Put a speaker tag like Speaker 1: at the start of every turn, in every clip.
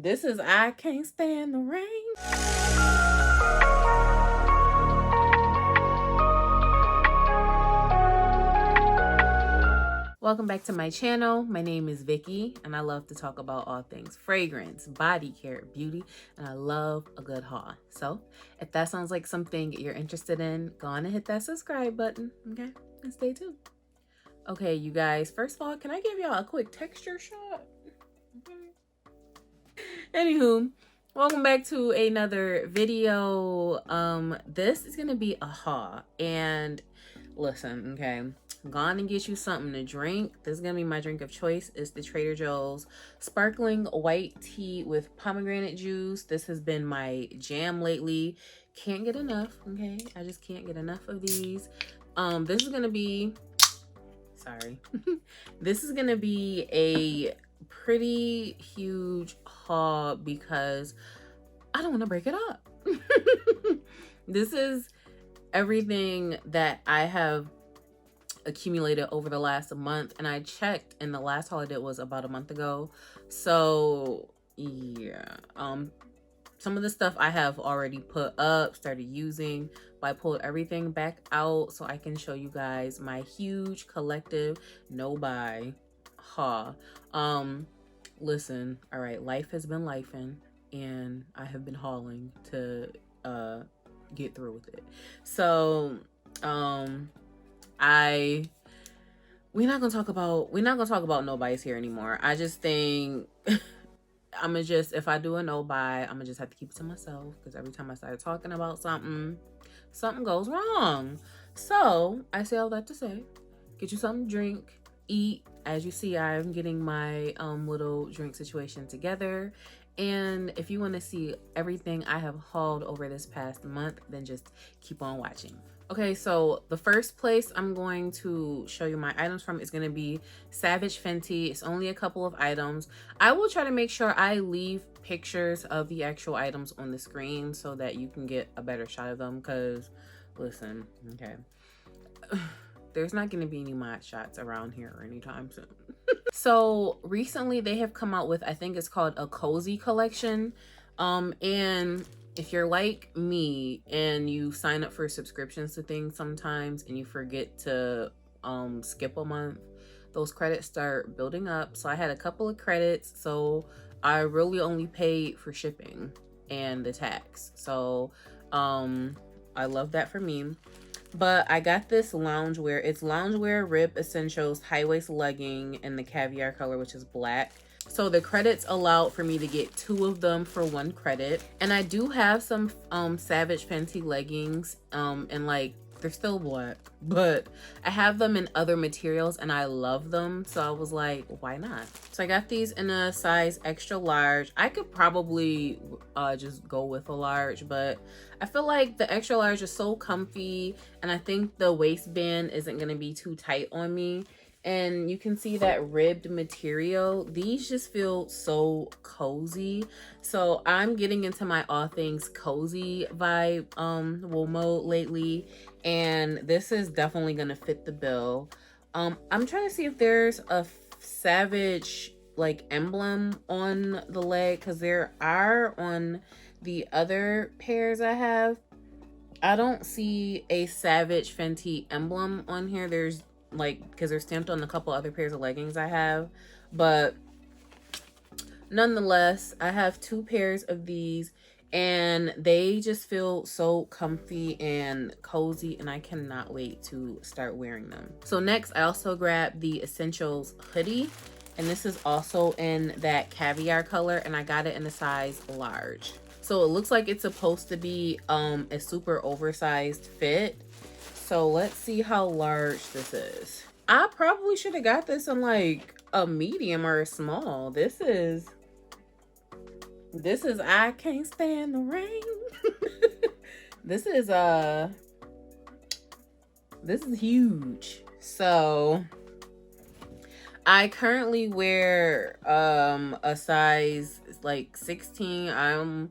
Speaker 1: This is I Can't Stand the Rain. Welcome back to my channel. My name is Vicky and I love to talk about all things fragrance, body care, beauty, and I love a good haul. So if that sounds like something you're interested in, go on and hit that subscribe button, okay? And stay tuned. Okay, you guys, first of all, can I give y'all a quick texture shot? Anywho, welcome back to another video. This is gonna be a haul, and listen, okay, go on and get you something to drink. This is gonna be my drink of choice. It's the Trader Joe's sparkling white tea with pomegranate juice. This has been my jam lately. Can't get enough, okay? I just can't get enough of these. This is gonna be, sorry. This is gonna be a pretty huge haul because I don't want to break it up. This is everything that I have accumulated over the last month, and I checked, and the last haul I did was about a month ago. So yeah, some of the stuff I have already put up, started using, but I pulled everything back out so I can show you guys my huge collective no buy haul. Listen, all right, life has been lifing and I have been hauling to get through with it. So we're not gonna talk about no buys here anymore. I just think if I do a no buy, I'm gonna just have to keep it to myself, because every time I start talking about something goes wrong. So I say all that to say, get you something to drink, eat. As you see, I'm getting my little drink situation together. And if you want to see everything I have hauled over this past month, then just keep on watching. Okay, so the first place I'm going to show you my items from is going to be Savage Fenty. It's only a couple of items. I will try to make sure I leave pictures of the actual items on the screen so that you can get a better shot of them, because listen, okay, there's not going to be any mod shots around here anytime soon. So recently they have come out with, I think it's called a cozy collection. And if you're like me and you sign up for subscriptions to things sometimes and you forget to skip a month, those credits start building up. So I had a couple of credits, so I really only paid for shipping and the tax. So I love that for me. But I got this loungewear. It's loungewear rib essentials high-waist legging in the caviar color, which is black. So the credits allowed for me to get 2 of them for 1 credit. And I do have some Savage Fenty leggings, and like they're still black, but I have them in other materials and I love them. So I was like, why not? So I got these in a size extra large. I could probably just go with a large, but I feel like the extra large is so comfy, and I think the waistband isn't gonna be too tight on me. And you can see that ribbed material. These just feel so cozy. So I'm getting into my all things cozy vibe mode lately, and this is definitely gonna fit the bill. I'm trying to see if there's a Savage like emblem on the leg, because there are on the other pairs I have. I don't see a Savage Fenty emblem on here. There's like, because they're stamped on a couple other pairs of leggings I have, but nonetheless, I have 2 pairs of these and they just feel so comfy and cozy, and I cannot wait to start wearing them. So next, I also grabbed the Essentials hoodie, and this is also in that caviar color, and I got it in a size large. So it looks like it's supposed to be a super oversized fit. So let's see how large this is. I probably should have got this in like a medium or a small. This is I Can't Stand the Rain. This is huge. So I currently wear a size like 16. I'm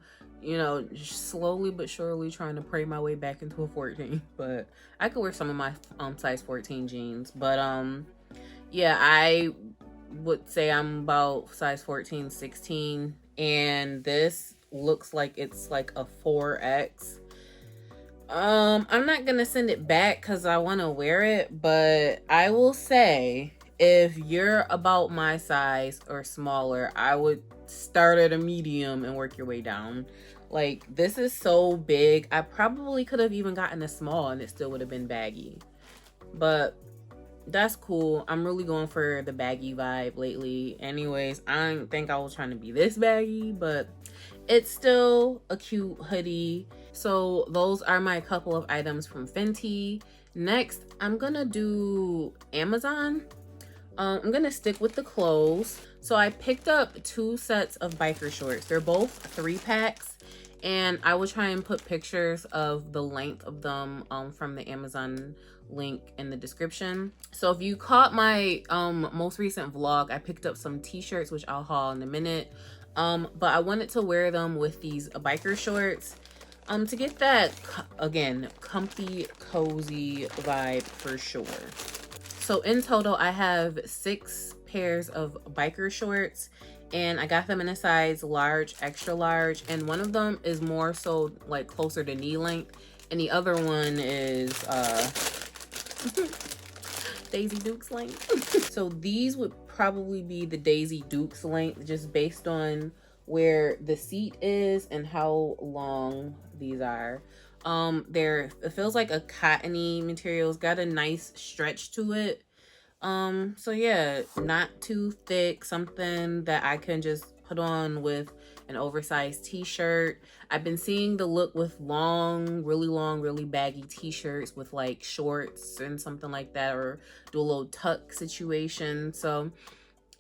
Speaker 1: slowly but surely trying to pray my way back into a 14, but I could wear some of my size 14 jeans. But yeah, I would say I'm about size 14, 16 and this looks like it's like a 4X. I'm not gonna send it back because I want to wear it, but I will say if you're about my size or smaller, I would start at a medium and work your way down. Like, this is so big. I probably could have even gotten a small and it still would have been baggy, but that's cool. I'm really going for the baggy vibe lately. Anyways, I don't think I was trying to be this baggy, but it's still a cute hoodie. So those are my couple of items from Fenty. Next, I'm gonna do Amazon. I'm gonna stick with the clothes. So I picked up 2 sets of biker shorts. They're both 3-packs, and I will try and put pictures of the length of them from the Amazon link in the description. So if you caught my most recent vlog, I picked up some t-shirts, which I'll haul in a minute. But I wanted to wear them with these biker shorts to get that, again, comfy, cozy vibe for sure. So in total, I have 6 pairs of biker shorts, and I got them in a size large, extra large, and one of them is more so like closer to knee length, and the other one is Daisy Duke's length. So these would probably be the Daisy Duke's length, just based on where the seat is and how long these are. It feels like a cottony material. It's got a nice stretch to it. So yeah, not too thick, something that I can just put on with an oversized t-shirt. I've been seeing the look with long, really baggy t-shirts with like shorts and something like that, or do a little tuck situation. So,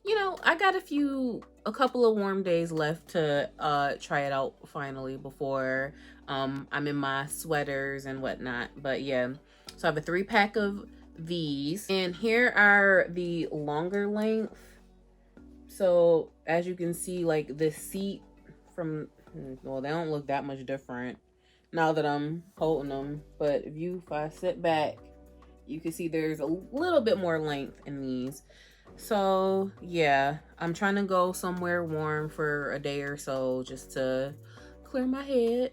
Speaker 1: you know, I got a couple of warm days left to try it out finally before I'm in my sweaters and whatnot. But yeah, so I have a 3-pack of these, and here are the longer length. So as you can see, like the seat from, well, they don't look that much different now that I'm holding them, but if I sit back, you can see there's a little bit more length in these. So yeah, I'm trying to go somewhere warm for a day or so just to clear my head,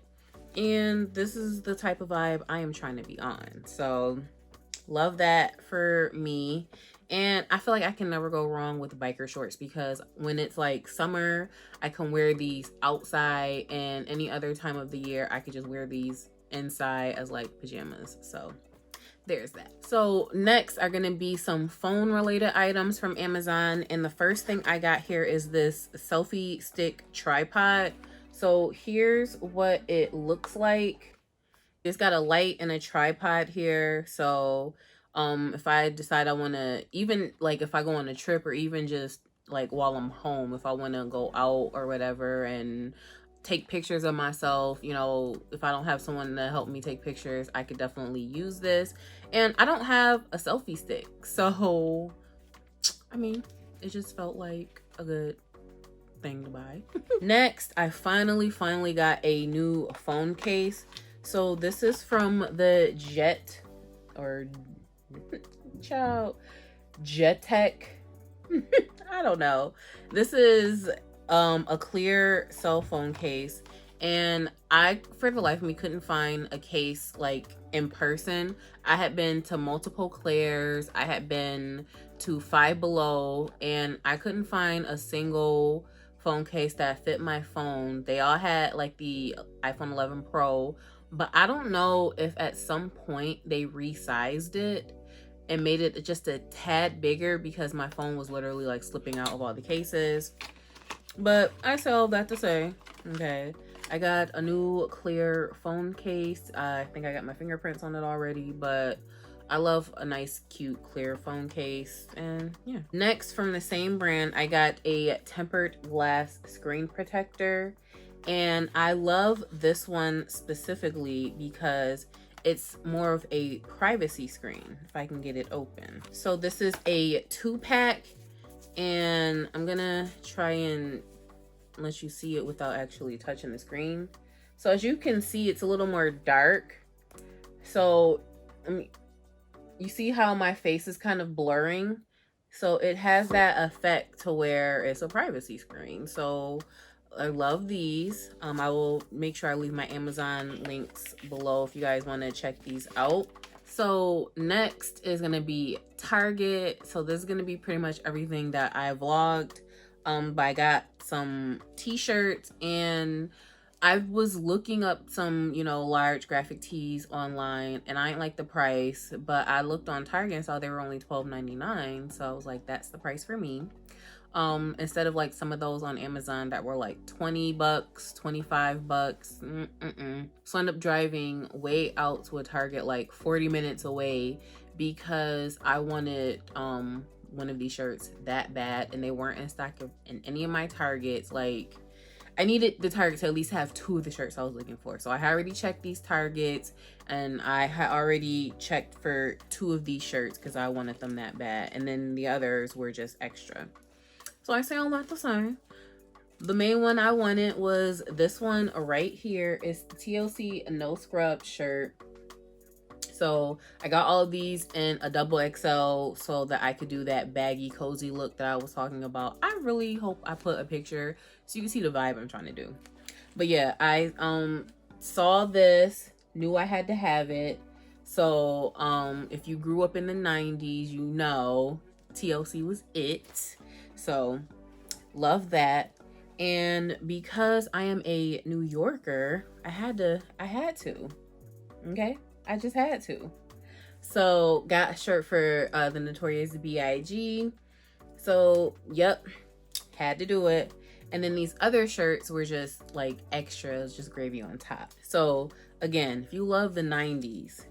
Speaker 1: and this is the type of vibe I am trying to be on. So love that for me. And I feel like I can never go wrong with biker shorts, because when it's like summer, I can wear these outside, and any other time of the year I could just wear these inside as like pajamas. So there's that. So next are gonna be some phone related items from Amazon, and the first thing I got here is this selfie stick tripod. So here's what it looks like. It's got a light and a tripod here. So if I decide I want to, even like if I go on a trip, or even just like while I'm home, if I want to go out or whatever and take pictures of myself, you know, if I don't have someone to help me take pictures, I could definitely use this. And I don't have a selfie stick, so I mean, it just felt like a good thing to buy. Next, I finally got a new phone case. So this is from the Jetech. I don't know. This is a clear cell phone case, and I, for the life of me, couldn't find a case like in person. I had been to multiple Claire's, I had been to Five Below, and I couldn't find a single phone case that fit my phone. They all had like the iPhone 11 Pro, but I don't know if at some point they resized it and made it just a tad bigger, because my phone was literally like slipping out of all the cases. But I say all that to say, okay, I got a new clear phone case. I think I got my fingerprints on it already, but I love a nice, cute, clear phone case. And yeah. Next, from the same brand, I got a tempered glass screen protector. And I love this one specifically because it's more of a privacy screen, if I can get it open. So this is a 2-pack, and I'm gonna try and let you see it without actually touching the screen. So as you can see, it's a little more dark. So I mean, you see how my face is kind of blurring? So it has that effect to where it's a privacy screen. So I love these. I will make sure I leave my Amazon links below if you guys want to check these out. So next is gonna be Target. So this is gonna be pretty much everything that I vlogged. But I got some t-shirts, and I was looking up some, you know, large graphic tees online, and I ain't like the price, but I looked on Target and saw they were only $12.99. So I was like, that's the price for me. Instead of like some of those on Amazon that were like 20 bucks, 25 bucks. So I ended up driving way out to a Target like 40 minutes away because I wanted one of these shirts that bad, and they weren't in stock in any of my Targets. Like, I needed the Target to at least have 2 of the shirts I was looking for. So I had already checked these Targets, and I had already checked for 2 of these shirts because I wanted them that bad. And then the others were just extra. So I say all that to say, the main one I wanted was this one right here. It's the TLC No Scrub shirt. So I got all of these in a XXL so that I could do that baggy, cozy look that I was talking about. I really hope I put a picture so you can see the vibe I'm trying to do. But yeah, I saw this, knew I had to have it. So if you grew up in the 90s, you know TLC was it. So love that. And because I am a New Yorker, I had to. Okay, I just had to. So got a shirt for the Notorious B.I.G. So yep, had to do it. And then these other shirts were just like extras, just gravy on top. So again, if you love the 90s,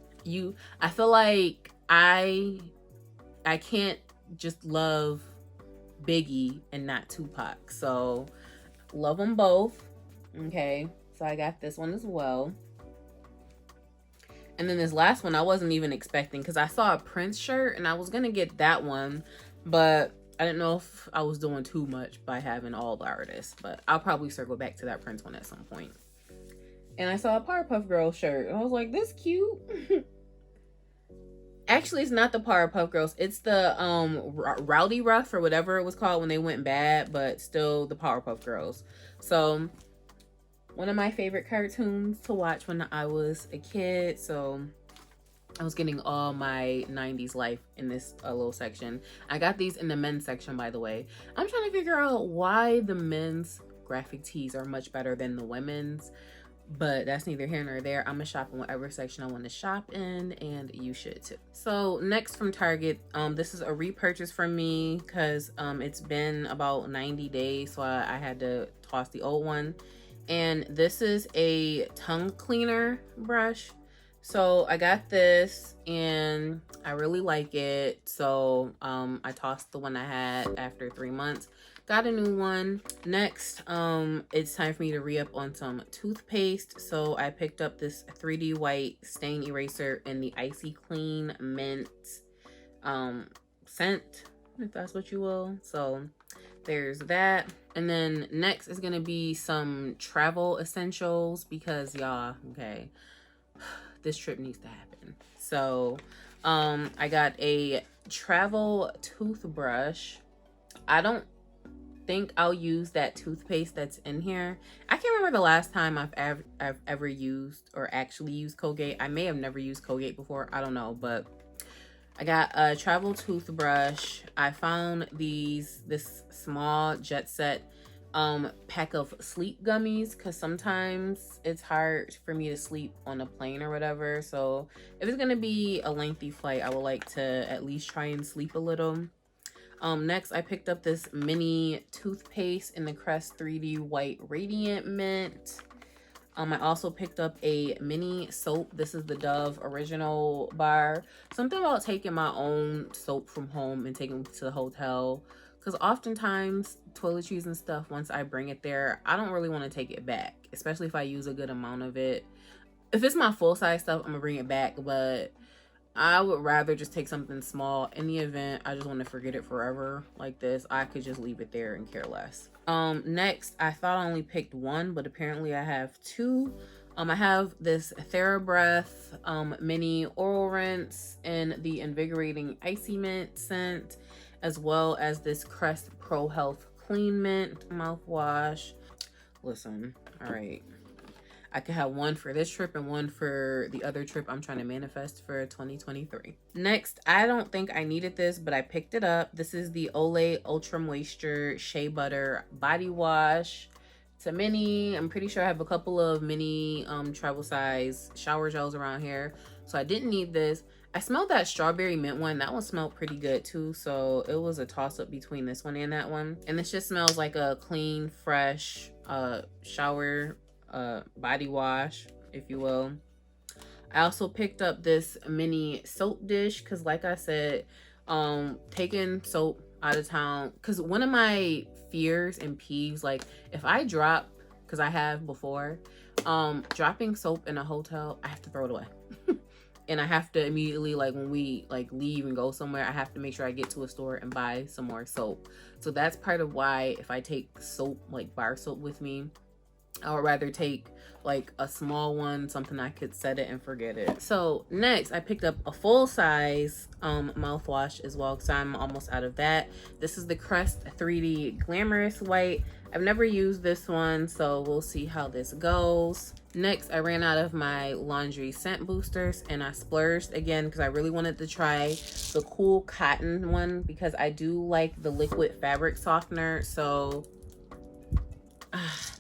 Speaker 1: I feel like I can't just love Biggie and not Tupac. So love them both. Okay, so I got this one as well. And then this last one I wasn't even expecting, because I saw a Prince shirt and I was gonna get that one, but I didn't know if I was doing too much by having all the artists. But I'll probably circle back to that Prince one at some point. And I saw a Powerpuff Girls shirt and I was like, this cute. Actually, it's not the Powerpuff Girls. It's the Rowdy Ruff or whatever it was called when they went bad, but still the Powerpuff Girls. So one of my favorite cartoons to watch when I was a kid. So I was getting all my 90s life in this little section. I got these in the men's section, by the way. I'm trying to figure out why the men's graphic tees are much better than the women's. But that's neither here nor there. I'm gonna shop in whatever section I want to shop in, and you should too. So next from Target, this is a repurchase from me because it's been about 90 days, so I had to toss the old one. And this is a tongue cleaner brush. So I got this and I really like it. So I tossed the one I had after 3 months. Got a new one. Next, it's time for me to re-up on some toothpaste. So I picked up this 3D white stain eraser in the Icy Clean Mint scent, if that's what you will. So there's that. And then next is gonna be some travel essentials because y'all, okay, this trip needs to happen. So I got a travel toothbrush. I don't think I'll use that toothpaste that's in here. I can't remember the last time I've ever used or actually used Colgate. I may have never used Colgate before, I don't know, but I got a travel toothbrush. I found this small Jet Set pack of sleep gummies because sometimes it's hard for me to sleep on a plane or whatever. So if it's gonna be a lengthy flight, I would like to at least try and sleep a little. Next, I picked up this mini toothpaste in the Crest 3D White Radiant Mint. I also picked up a mini soap. This is the Dove Original Bar. Something about taking my own soap from home and taking it to the hotel. Because oftentimes, toiletries and stuff, once I bring it there, I don't really want to take it back. Especially if I use a good amount of it. If it's my full-size stuff, I'm going to bring it back. But I would rather just take something small. In the event I just want to forget it forever like this, I could just leave it there and care less. Next, I thought I only picked one, but apparently I have 2. I have this TheraBreath mini oral rinse in the invigorating icy mint scent, as well as this Crest Pro Health Clean Mint mouthwash. listen, all right. I could have one for this trip and one for the other trip I'm trying to manifest for 2023. Next, I don't think I needed this, but I picked it up. This is the Olay Ultra Moisture Shea Butter Body Wash. It's a mini. I'm pretty sure I have a couple of mini travel size shower gels around here. So I didn't need this. I smelled that strawberry mint one. That one smelled pretty good too. So it was a toss up between this one and that one. And this just smells like a clean, fresh shower body wash, if you will. I also picked up this mini soap dish because, like I said, taking soap out of town, because one of my fears and peeves, like if I drop, because I have before, dropping soap in a hotel, I have to throw it away. And I have to immediately, like when we like leave and go somewhere, I have to make sure I get to a store and buy some more soap. So that's part of why if I take soap, like bar soap with me, I would rather take like a small one, something I could set it and forget it. So next, I picked up a full size mouthwash as well, because I'm almost out of that. This is the Crest 3D Glamorous White. I've never used this one, so we'll see how this goes. Next, I ran out of my laundry scent boosters and I splurged again because I really wanted to try the Cool Cotton one, because I do like the liquid fabric softener. So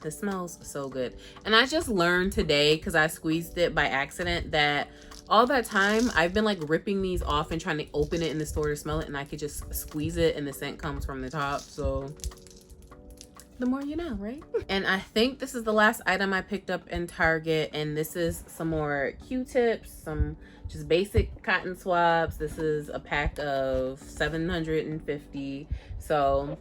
Speaker 1: this smells so good. And I just learned today, because I squeezed it by accident, that all that time I've been like ripping these off and trying to open it in the store to smell it, and I could just squeeze it and the scent comes from the top. So the more you know, right? And I think this is the last item I picked up in Target, and this is some more Q-tips, some just basic cotton swabs. This is a pack of 750. So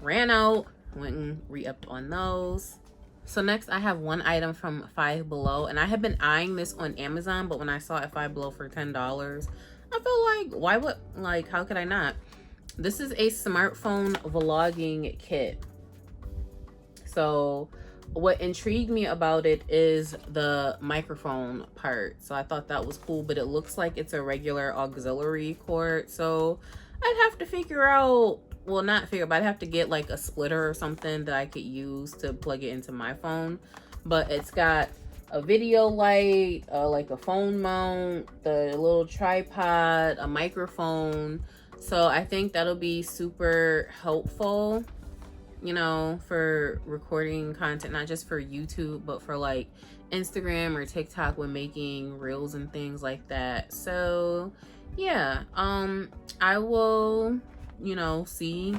Speaker 1: ran out, went and re-upped on those. So next I have one item from Five Below, and I have been eyeing this on Amazon, but when I saw it at Five Below for $10, I felt like, why would, like, how could I not? This is a smartphone vlogging kit. So what intrigued me about it is the microphone part. So I thought that was cool, but it looks like it's a regular auxiliary cord. So I'd have to figure out, well, not figure, but I'd have to get like a splitter or something that I could use to plug it into my phone. But it's got a video light, like a phone mount, the little tripod, a microphone. So I think that'll be super helpful, you know, for recording content, not just for YouTube, but for like Instagram or TikTok when making reels and things like that. So yeah, I will, you know, see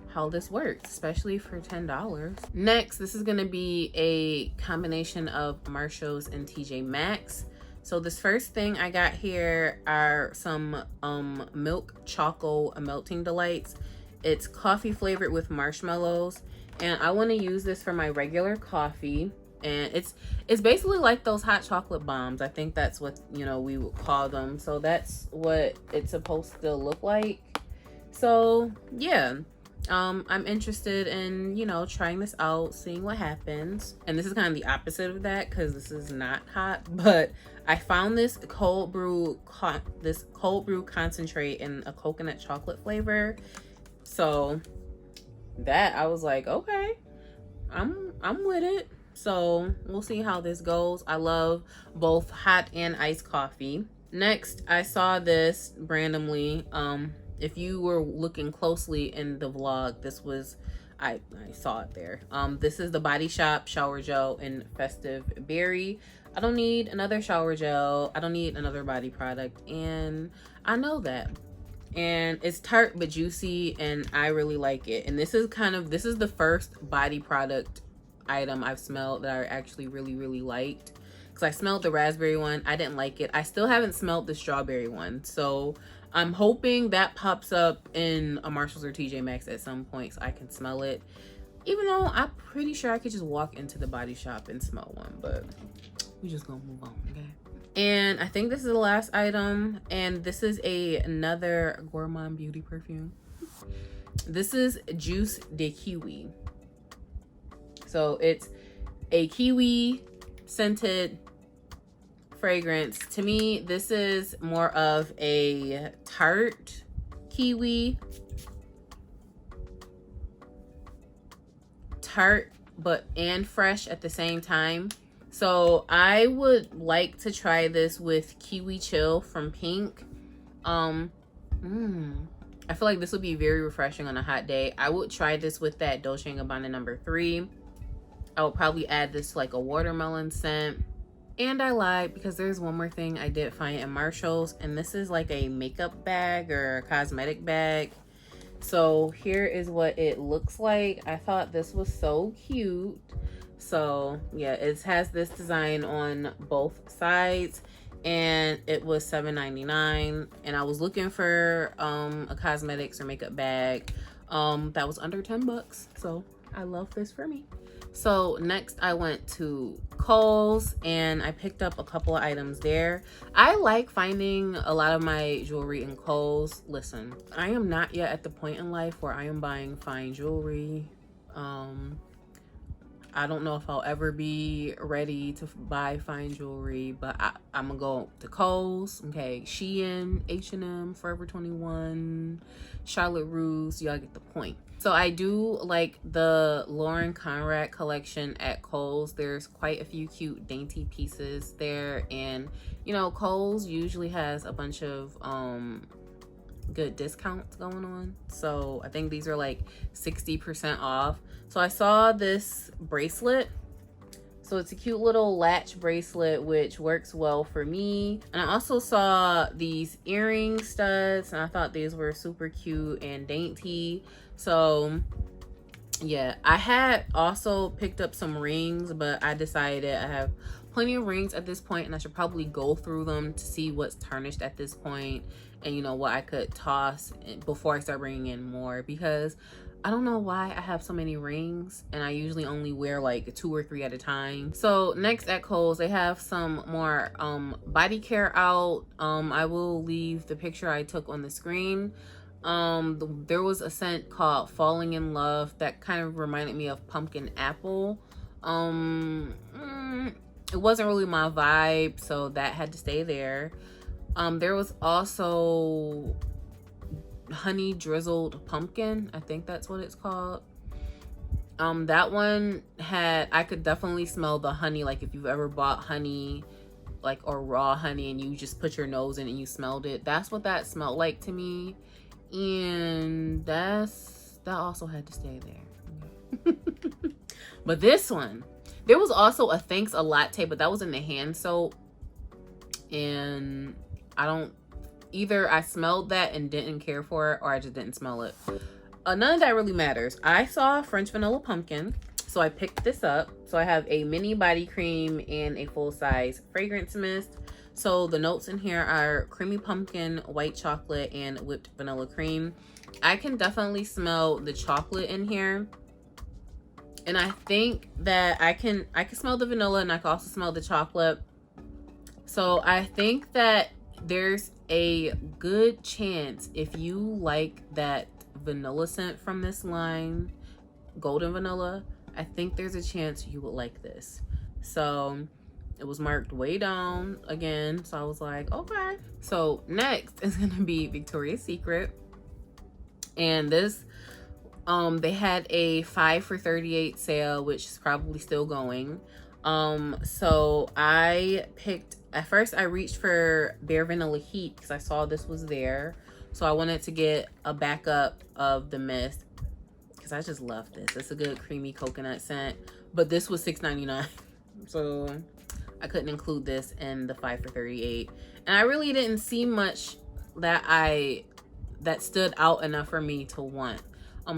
Speaker 1: how this works, especially for $10. Next, this is gonna be a combination of Marshalls and TJ Maxx. So this first thing I got here are some milk choco melting delights. It's coffee flavored with marshmallows, and I want to use this for my regular coffee. And it's basically like those hot chocolate bombs. I think that's what, you know, we would call them. So that's what it's supposed to look like. So yeah, I'm interested in, you know, trying this out, seeing what happens. And this is kind of the opposite of that, because this is not hot, but I found this cold brew concentrate in a coconut chocolate flavor. So that, I was like, okay, I'm with it. So we'll see how this goes. I love both hot and iced coffee. Next, I saw this randomly. If you were looking closely in the vlog, this was, I saw it there. This is the Body Shop shower gel in Festive Berry. I don't need another shower gel. I don't need another body product, and I know that. And it's tart but juicy, and I really like it. And this is the first body product item I've smelled that I actually really liked, because I smelled the raspberry one, I didn't like it. I still haven't smelled the strawberry one, so I'm hoping that pops up in a Marshalls or TJ Maxx at some point so I can smell it, even though I'm pretty sure I could just walk into the Body Shop and smell one. But we just gonna move on, okay? And I think this is the last item, and this is another Gourmand Beauty perfume. This is Juice de Kiwi. So it's a kiwi scented fragrance. To me, this is more of a tart kiwi, tart but and fresh at the same time. So I would like to try this with Kiwi Chill from Pink. I feel like this would be very refreshing on a hot day. I would try this with that Dolce & Gabbana number 3. I would probably add this to like a watermelon scent. And I lied because there's one more thing I did find in Marshall's, and this is like a makeup bag or a cosmetic bag. So here is what it looks like. I thought this was so cute. So yeah, it has this design on both sides, and it was $7.99. And I was looking for a cosmetics or makeup bag that was under 10 bucks. So I love this for me. So next I went to Kohl's and I picked up a couple of items there. I like finding a lot of my jewelry in Kohl's. Listen, I am not yet at the point in life where I am buying fine jewelry. I don't know if I'll ever be ready to buy fine jewelry, but I'm gonna go to Kohl's, okay, Shein, H&M, Forever 21, Charlotte Russe, y'all get the point. So I do like the Lauren Conrad collection at Kohl's. There's quite a few cute dainty pieces there, and you know, Kohl's usually has a bunch of good discounts going on. So I think these are like 60% off. So I saw this bracelet. So it's a cute little latch bracelet, which works well for me. And I also saw these earring studs, and I thought these were super cute and dainty. So yeah, I had also picked up some rings, but I decided I have plenty of rings at this point, and I should probably go through them to see what's tarnished at this point, and you know, what I could toss before I start bringing in more, because I don't know why I have so many rings and I usually only wear like 2 or 3 at a time. So next at Kohl's, they have some more body care out. I will leave the picture I took on the screen. There was a scent called Falling in Love that kind of reminded me of pumpkin apple. It wasn't really my vibe, so that had to stay there. There was also honey drizzled pumpkin, I think that's what it's called. That one had, I could definitely smell the honey. Like if you've ever bought honey, like, or raw honey, and you just put your nose in and you smelled it, that's what that smelled like to me. And that also had to stay there. But this one, there was also a Thanks a Latte, but that was in the hand soap, and either I smelled that and didn't care for it, or I just didn't smell it. None of that really matters. I saw French Vanilla Pumpkin, so I picked this up. So I have a mini body cream and a full-size fragrance mist. So the notes in here are creamy pumpkin, white chocolate, and whipped vanilla cream. I can definitely smell the chocolate in here, and I think that I can smell the vanilla, and I can also smell the chocolate. So I think that there's a good chance, if you like that vanilla scent from this line, golden vanilla, I think there's a chance you would like this. So it was marked way down again, so I was like, okay. So next is gonna be Victoria's Secret, and this they had a 5 for $38 sale, which is probably still going. So I picked, at first I reached for Bare Vanilla Heat because I saw this was there. So I wanted to get a backup of the mist because I just love this. It's a good creamy coconut scent, but this was $6.99. So I couldn't include this in the 5 for $38. And I really didn't see much that stood out enough for me to want.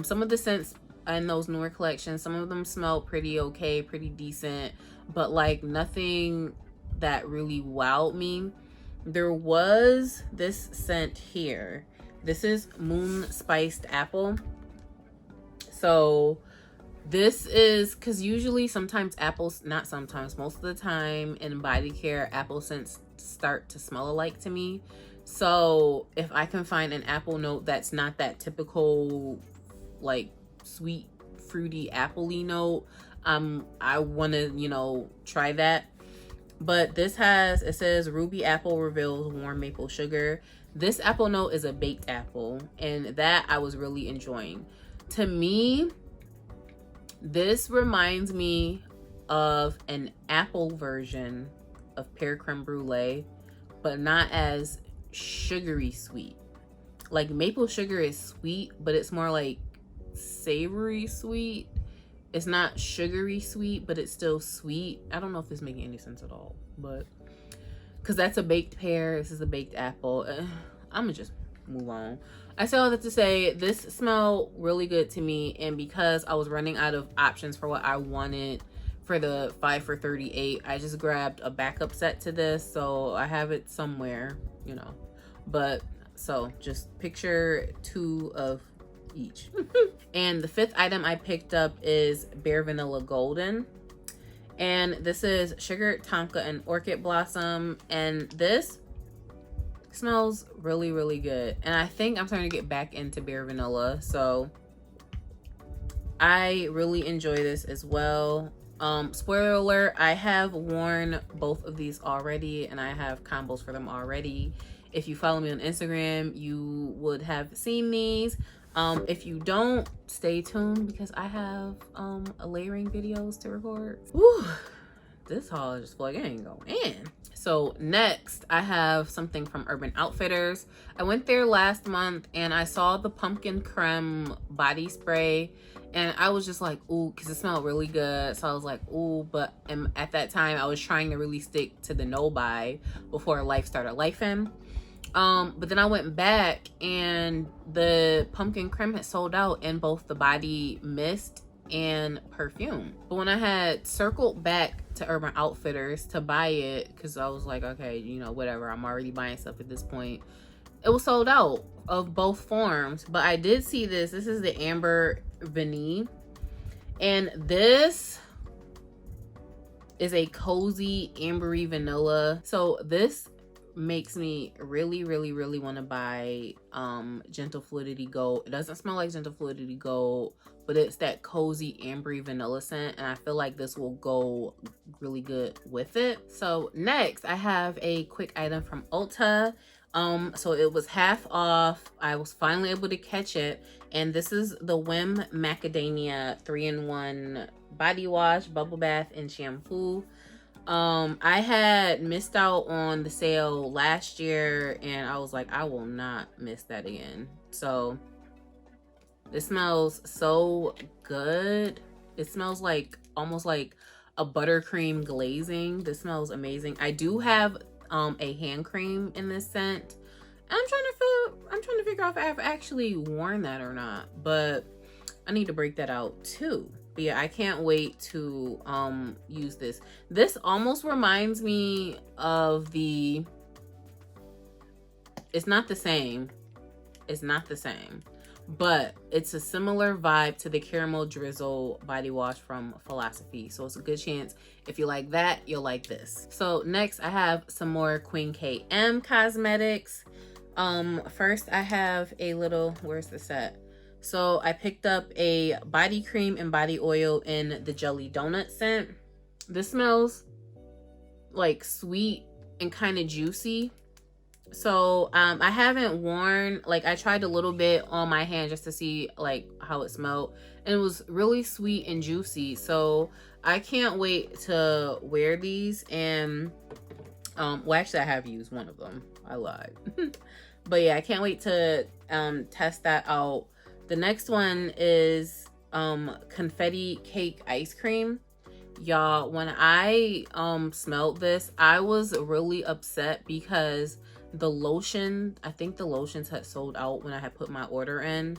Speaker 1: Some of the scents in those newer collections, some of them smell pretty okay, pretty decent, but like nothing that really wowed me. There was this scent here. This is Moon Spiced Apple. So this is, because usually sometimes apples, not sometimes, most of the time in body care, apple scents start to smell alike to me. So if I can find an apple note that's not that typical like sweet fruity appley note, I want to, you know, try that. But this has, it says ruby apple reveals warm maple sugar. This apple note is a baked apple, and that I was really enjoying. To me, This reminds me of an apple version of pear creme brulee, but not as sugary sweet. Like maple sugar is sweet, but it's more like savory sweet. It's not sugary sweet, but it's still sweet. I don't know if this is making any sense at all, but because that's a baked pear, this is a baked apple. I'm gonna just move on. I say all that to say this smelled really good to me, and because I was running out of options for what I wanted for the 5 for $38, I just grabbed a backup set to this, so I have it somewhere, you know. But so just picture 2 of each. And the 5th item I picked up is Bare Vanilla Golden, and this is Sugar Tonka and Orchid Blossom, and this smells really, really good. And I think I'm starting to get back into Bare Vanilla, so I really enjoy this as well. Spoiler alert, I have worn both of these already, and I have combos for them already. If you follow me on Instagram, you would have seen these. If you don't, stay tuned because I have a layering videos to record. Whew, this haul just feel like it ain't going in. So next I have something from Urban Outfitters. I went there last month and I saw the pumpkin creme body spray, and I was just like, ooh, because it smelled really good. So I was like, ooh, but at that time I was trying to really stick to the no buy before life started lifing. But then I went back and the pumpkin creme had sold out in both the body mist and perfume. But when I had circled back to Urban Outfitters to buy it, because I was like, okay, you know, whatever, I'm already buying stuff at this point, it was sold out of both forms. But I did see this. This is the Amber Vanille, and this is a cozy ambery vanilla. So this makes me really, really, really want to buy Gentle Fluidity Gold. It doesn't smell like Gentle Fluidity Gold, but it's that cozy ambery vanilla scent, and I feel like this will go really good with it. So next I have a quick item from Ulta. So it was half off. I was finally able to catch it, and this is the Whim Macadamia 3-in-1 body wash, bubble bath, and shampoo. I had missed out on the sale last year, and I was like, I will not miss that again. So this smells so good. It smells like almost like a buttercream glazing. This smells amazing. I do have a hand cream in this scent. I'm trying to figure out if I've actually worn that or not, but I need to break that out too. But yeah, I can't wait to use this. This almost reminds me of the, it's not the same, but it's a similar vibe to the Caramel Drizzle body wash from Philosophy. So it's a good chance if you like that, you'll like this. So next I have some more Queen KM cosmetics. First I have a little, where's the set? So I picked up a body cream and body oil in the Jelly Donut scent. This smells like sweet and kind of juicy. So I haven't worn, like I tried a little bit on my hand just to see like how it smelled, and it was really sweet and juicy. So I can't wait to wear these. And well, actually I have used one of them, I lied. But yeah, I can't wait to test that out. The next one is confetti cake ice cream. Y'all, when I smelled this, I was really upset because the lotion, I think the lotions had sold out when I had put my order in,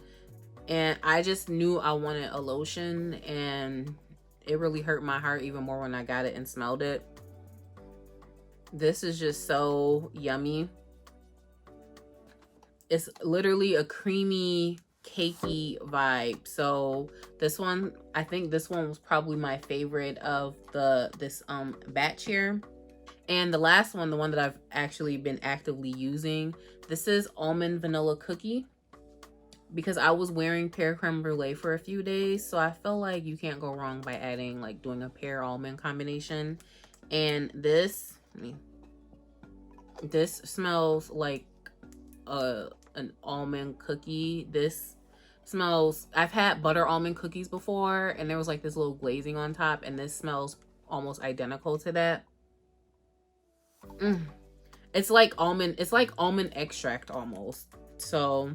Speaker 1: and I just knew I wanted a lotion, and it really hurt my heart even more when I got it and smelled it. This is just so yummy. It's literally a creamy, cakey vibe. So this one, I think this one was probably my favorite of this batch here. And the last one, the one that I've actually been actively using, this is Almond Vanilla Cookie, because I was wearing pear creme brulee for a few days, so I feel like you can't go wrong by adding, like doing a pear almond combination. And this smells like an almond cookie. This smells, I've had butter almond cookies before, and there was like this little glazing on top, and this smells almost identical to that. It's like almond extract almost. So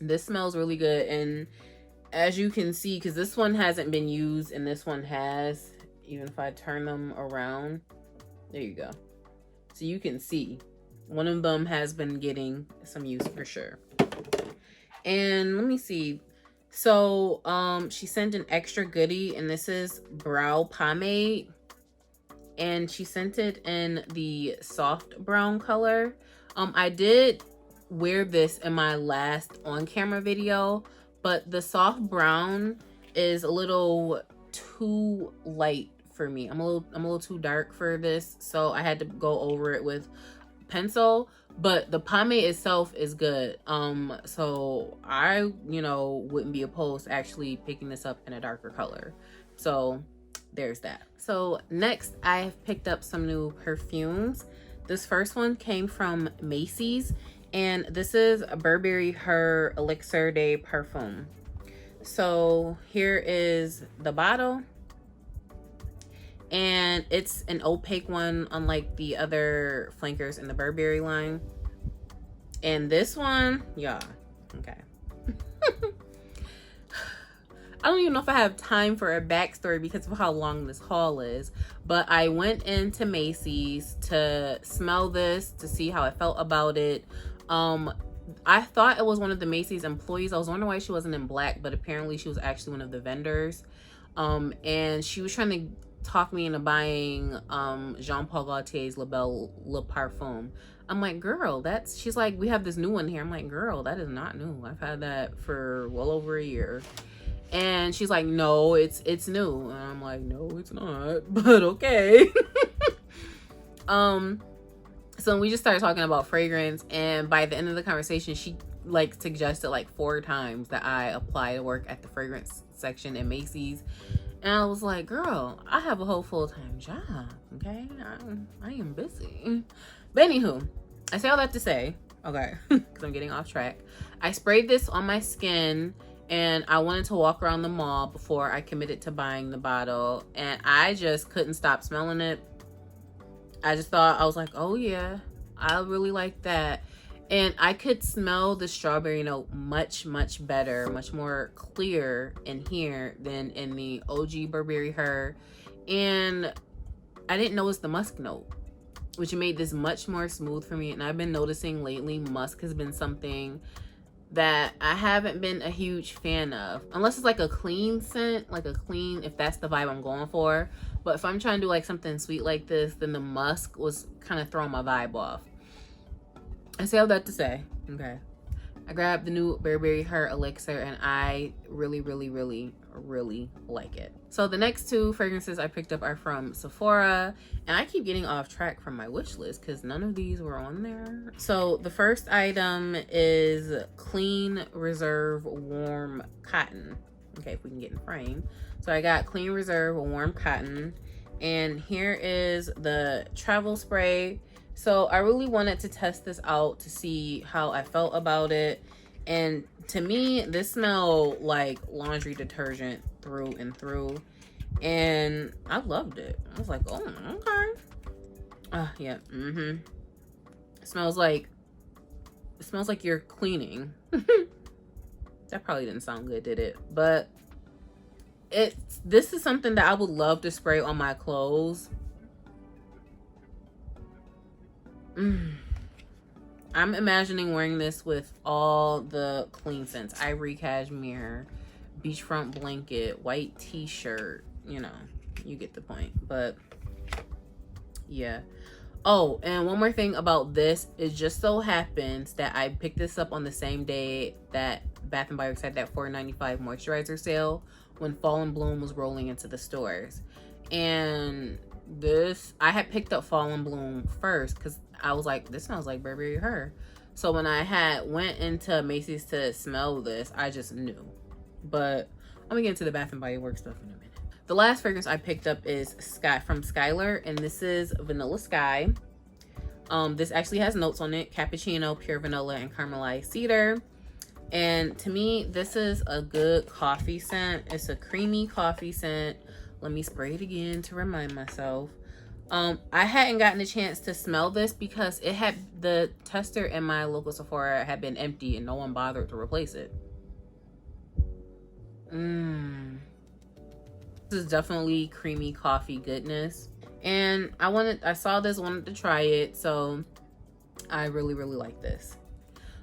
Speaker 1: this smells really good. And as you can see, because this one hasn't been used and this one has, even if I turn them around, there you go. So you can see one of them has been getting some use for sure. And let me see. So she sent an extra goodie, and this is brow pomade, and she sent it in the soft brown color. I did wear this in my last on camera video, but the soft brown is a little too light for me. I'm a little too dark for this, so I had to go over it with pencil. But the pomade itself is good. So I, wouldn't be opposed to actually picking this up in a darker color. So there's that. So next, I have picked up some new perfumes. This first one came from Macy's, and this is a Burberry Her Elixir de Parfum. So here is the bottle, and it's an opaque one, unlike the other flankers in the Burberry line. And this one, yeah, okay. I don't even know if I have time for a backstory because of how long this haul is, but I went into Macy's to smell this, to see how I felt about it. I thought it was one of the Macy's employees. I was wondering why she wasn't in black, but apparently she was actually one of the vendors. And she was trying to talk me into buying Jean Paul Gaultier's La Belle Le Parfum. I'm like, girl, she's like, we have this new one here. I'm like, girl, that is not new. I've had that for well over a year. And she's like, no, it's new. And I'm like, no, it's not, but okay. So we just started talking about fragrance, and by the end of the conversation, she like suggested like 4 times that I apply to work at the fragrance section at Macy's. And I was like, girl, I have a whole full-time job, okay? I am busy. But anywho, I say all that to say, okay, because I'm getting off track. I sprayed this on my skin, and I wanted to walk around the mall before I committed to buying the bottle, and I just couldn't stop smelling it. I was like, oh yeah, I really like that. And I could smell the strawberry note much, much better, much more clear in here than in the OG Burberry Her. And I didn't notice the musk note, which made this much more smooth for me. And I've been noticing lately, musk has been something that I haven't been a huge fan of, unless it's like a clean scent, if that's the vibe I'm going for. But if I'm trying to do like something sweet like this, then the musk was kind of throwing my vibe off. I say all that to say, okay, I grabbed the new Burberry Her Elixir, and I really, really, really, really like it. So the next 2 fragrances I picked up are from Sephora, and I keep getting off track from my wish list because none of these were on there. So the first item is Clean Reserve Warm Cotton. Okay, if we can get in frame. So I got Clean Reserve Warm Cotton, and here is the travel spray. So I really wanted to test this out to see how I felt about it. And to me, this smelled like laundry detergent through and through. And I loved it. I was like, oh, okay. Yeah. It smells like you're cleaning. That probably didn't sound good, did it? But this is something that I would love to spray on my clothes. I'm imagining wearing this with all the clean scents: ivory cashmere, beachfront blanket, white t-shirt. You get the point. But yeah. Oh, and one more thing about this, it just so happens that I picked this up on the same day that Bath & Body Works had that $4.95 moisturizer sale when Fall and Bloom was rolling into the stores. And I had picked up Fall and Bloom first because I was like, this smells like Burberry Her. So when I went into Macy's to smell this, I just knew. But I'm gonna get into the Bath & Body Works stuff in a minute. The last fragrance I picked up is from Skylar, and this is Vanilla Sky. This actually has notes on it: cappuccino, pure vanilla, and caramelized cedar. And to me, this is a good coffee scent. It's a creamy coffee scent. Let me spray it again to remind myself. I hadn't gotten a chance to smell this because it had, the tester in my local Sephora had been empty and no one bothered to replace it. This is definitely creamy coffee goodness. And I saw this, wanted to try it, so I really like this.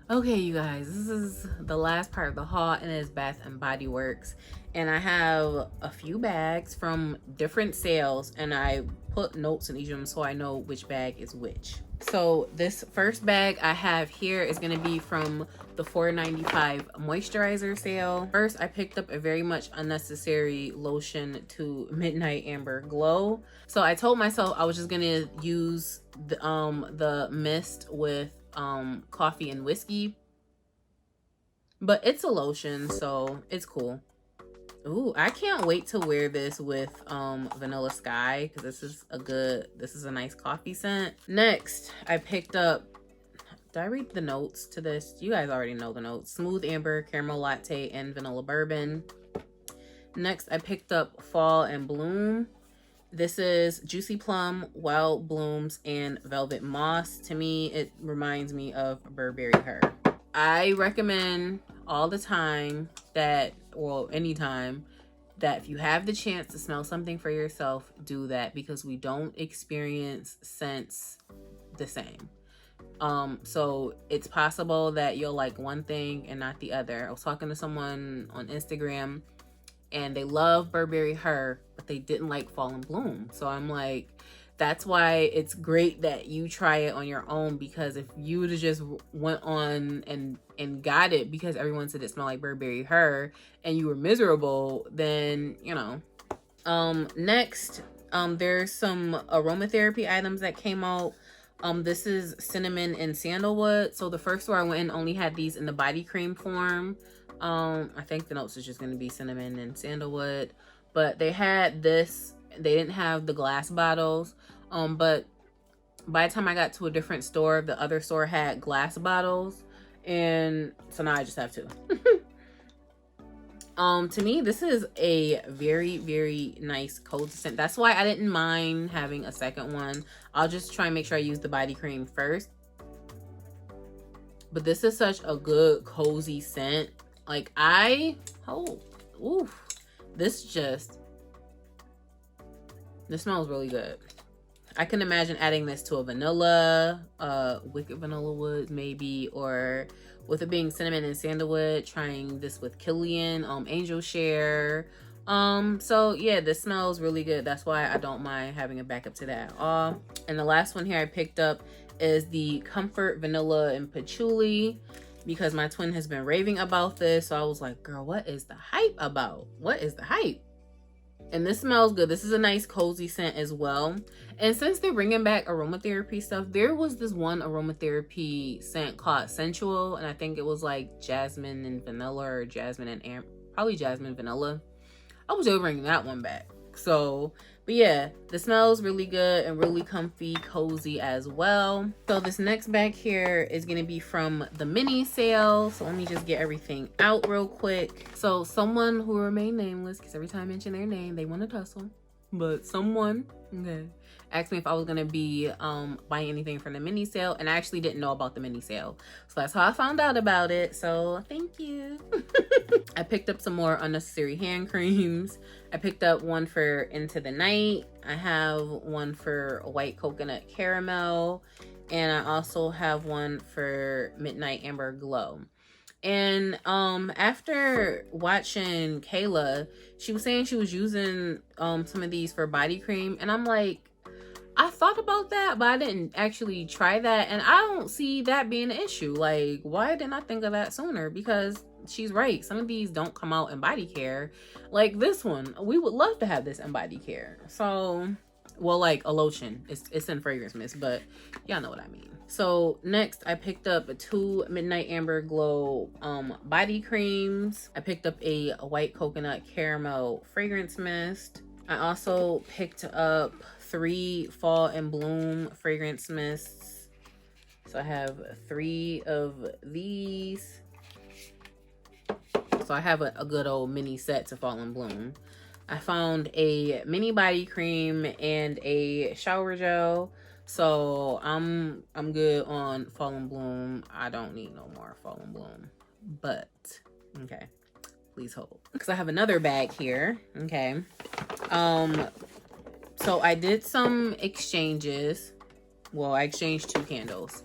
Speaker 1: Okay, you guys, this is the last part of the haul, and it is Bath and Body Works. And I have a few bags from different sales, and I put notes in each of them so I know which bag is which. So this first bag I have here is going to be from the $4.95 moisturizer sale. First, I picked up a very much unnecessary lotion to Midnight Amber Glow. So I told myself I was just going to use the mist with coffee and whiskey, but it's a lotion, so it's cool. Ooh, I can't wait to wear this with Vanilla Sky, because this is a nice coffee scent. Next, I picked up, did I read the notes to this? You guys already know the notes. Smooth Amber, Caramel Latte, and Vanilla Bourbon. Next, I picked up Fall and Bloom. This is Juicy Plum, Wild Blooms, and Velvet Moss. To me, it reminds me of Burberry Her. I recommend all the time that, well, anytime, that if you have the chance to smell something for yourself, do that, because we don't experience scents the same. So it's possible that you'll like one thing and not the other. I was talking to someone on Instagram, and they love Burberry Her, but they didn't like Fall and Bloom. So I'm like, that's why it's great that you try it on your own, because if you would have just went on and got it because everyone said it smelled like Burberry Her and you were miserable, then, you know. Next, there's some aromatherapy items that came out. This is cinnamon and sandalwood. So the first store I went in only had these in the body cream form. I think the notes is just going to be cinnamon and sandalwood, but they had this. They didn't have the glass bottles, but by the time I got to a different store, the other store had glass bottles, and so now I just have two. To me, this is a very nice cold scent. That's why I didn't mind having a second one. I'll just try and make sure I use the body cream first, but this is such a good cozy scent. Like this smells really good. I can imagine adding this to a vanilla, wicked vanilla wood maybe, or with it being cinnamon and sandalwood, trying this with Killian, Angel Share. So yeah, this smells really good. That's why I don't mind having a backup to that. And the last one here I picked up is the Comfort Vanilla and Patchouli, because my twin has been raving about this. So I was like, girl, what is the hype about? What is the hype? And this smells good. This is a nice cozy scent as well. And since they're bringing back aromatherapy stuff, there was this one aromatherapy scent called Sensual, and I think it was like jasmine and vanilla, or jasmine and probably jasmine vanilla. I was able to bring that one back. So, but yeah, the smells really good and really comfy, cozy as well. So this next bag here is going to be from the mini sale. So let me just get everything out real quick. So someone who remained nameless, because every time I mention their name, they want to tussle. But someone, okay, asked me if I was going to be buying anything from the mini sale. And I actually didn't know about the mini sale. So that's how I found out about it. So thank you. I picked up some more unnecessary hand creams. I picked up one for Into the Night. I have one for White Coconut Caramel. And I also have one for Midnight Amber Glow. And after watching Kayla, she was saying she was using some of these for body cream. And I'm like, I thought about that, but I didn't actually try that. And I don't see that being an issue. Like, why didn't I think of that sooner? Because she's right. Some of these don't come out in body care. Like this one, we would love to have this in body care. So, well, like a lotion. It's in fragrance mist, but y'all know what I mean. So next, I picked up 2 Midnight Amber Glow body creams. I picked up a White Coconut Caramel fragrance mist. I also picked up 3 Fall and Bloom fragrance mists. So I have 3 of these. So I have a good old mini set to fall in bloom. I found a mini body cream and a shower gel. So I'm good on fall in bloom. I don't need no more fall in bloom. But okay, please hold. Because I have another bag here. Okay. So I did some exchanges. Well, I exchanged 2 candles.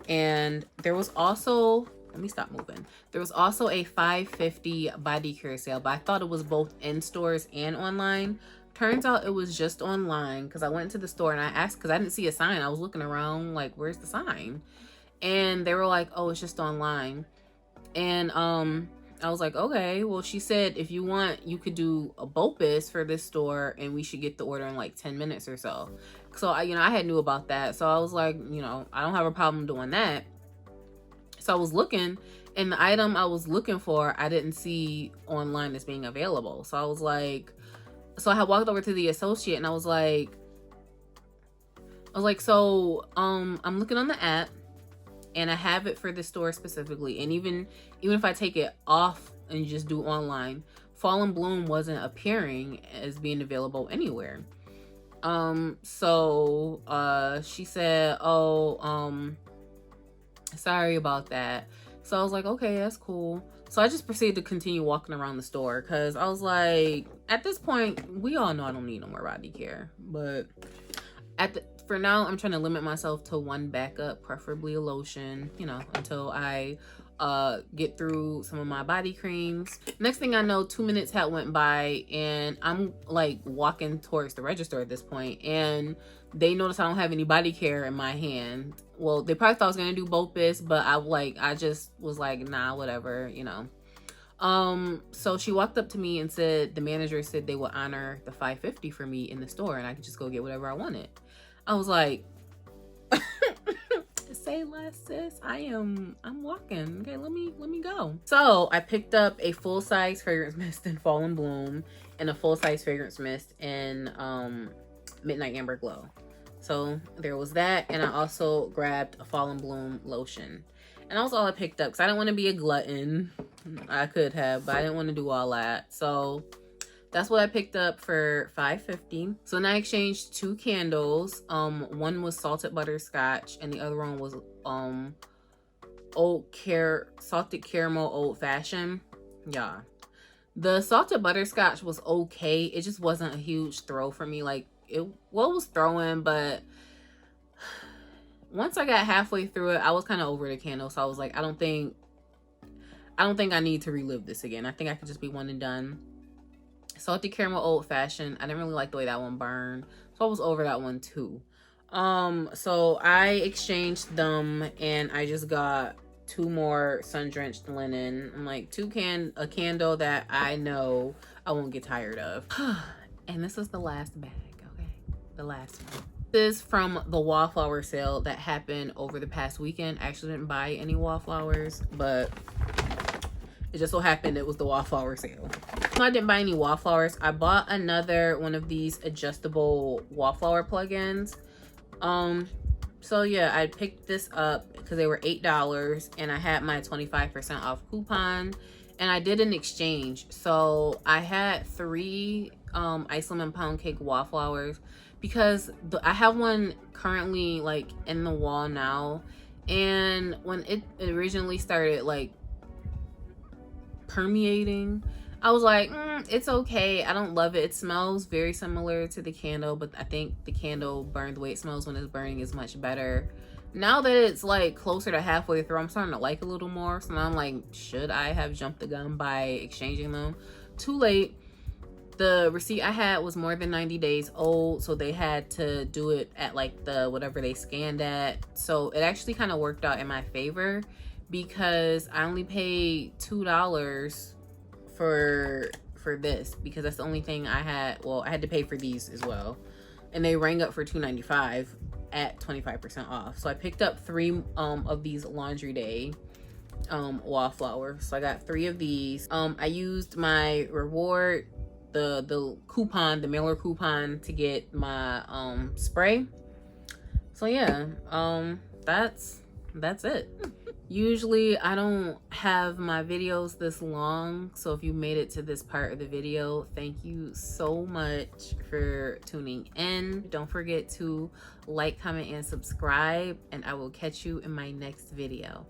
Speaker 1: And there was also, let me stop moving. There was also a $5.50 body care sale, but I thought it was both in stores and online. Turns out it was just online, because I went to the store and I asked, because I didn't see a sign. I was looking around like, where's the sign? And they were like, oh, it's just online. And I was like, okay. Well, she said if you want, you could do a BOPIS for this store and we should get the order in like 10 minutes or so. So I had knew about that. So I was like, I don't have a problem doing that. So I was looking, and the item I was looking for, I didn't see online as being available. So I was like, so I had walked over to the associate and I was like, so I'm looking on the app and I have it for this store specifically. And even if I take it off and just do online, Fall in Bloom wasn't appearing as being available anywhere. So she said, oh, sorry about that. So I was like, okay, that's cool. So I just proceeded to continue walking around the store, because I was like, at this point, we all know I don't need no more body care. But for now, I'm trying to limit myself to 1 backup, preferably a lotion, until I get through some of my body creams. Next thing I know, 2 minutes had went by, and I'm like walking towards the register at this point, and they noticed I don't have any body care in my hand. Well, they probably thought I was gonna do BOPIS, but I just was like, nah, whatever, So she walked up to me and said, the manager said they would honor the $5.50 for me in the store and I could just go get whatever I wanted. I was like, say less, sis. I'm walking. Okay, let me go. So I picked up a full-size fragrance mist in Fall in Bloom and a full-size fragrance mist in Midnight Amber Glow. So there was that, and I also grabbed a Fall in Bloom lotion. And that was all I picked up, because I didn't want to be a glutton. I could have, but I didn't want to do all that. So that's what I picked up for $5.50. So then I exchanged 2 candles. One was salted butterscotch, and the other one was salted caramel old fashioned. Yeah, the salted butterscotch was okay. It just wasn't a huge throw for me. Like, it was throwing, but once I got halfway through it, I was kind of over the candle. So I was like, I don't think I need to relive this again. I think I could just be one and done. Salted caramel old fashioned, I didn't really like the way that one burned, so I was over that one too. So I exchanged them, and I just got 2 more sun-drenched linen. I'm like, a candle that I know I won't get tired of. And this is the last bag. Okay, the last one. This is from the Wallflower sale that happened over the past weekend. I actually didn't buy any Wallflowers, but it just so happened it was the Wallflower sale. So I didn't buy any Wallflowers. I bought another one of these adjustable Wallflower plugins. So yeah, I picked this up because they were $8, and I had my 25% off coupon, and I did an exchange. So I had 3 Ice Lemon Pound Cake Wallflowers, because I have one currently like in the wall now, and when it originally started like permeating, I was like, it's okay. I don't love it. It smells very similar to the candle, but I think the candle burned the way it smells when it's burning is much better. Now that it's like closer to halfway through, I'm starting to like it a little more. So now I'm like, should I have jumped the gun by exchanging them? Too late. The receipt I had was more than 90 days old, so they had to do it at like the whatever they scanned at. So it actually kind of worked out in my favor, because I only paid $2 for this, because that's the only thing I had. Well, I had to pay for these as well, and they rang up for $2.95 at 25% off. So I picked up 3 of these Laundry Day Wallflowers. So I got 3 of these. I used my reward, the coupon, the mailer coupon, to get my spray. So yeah, that's it. Usually I don't have my videos this long, so if you made it to this part of the video, thank you so much for tuning in. Don't forget to like, comment, and subscribe, and I will catch you in my next video.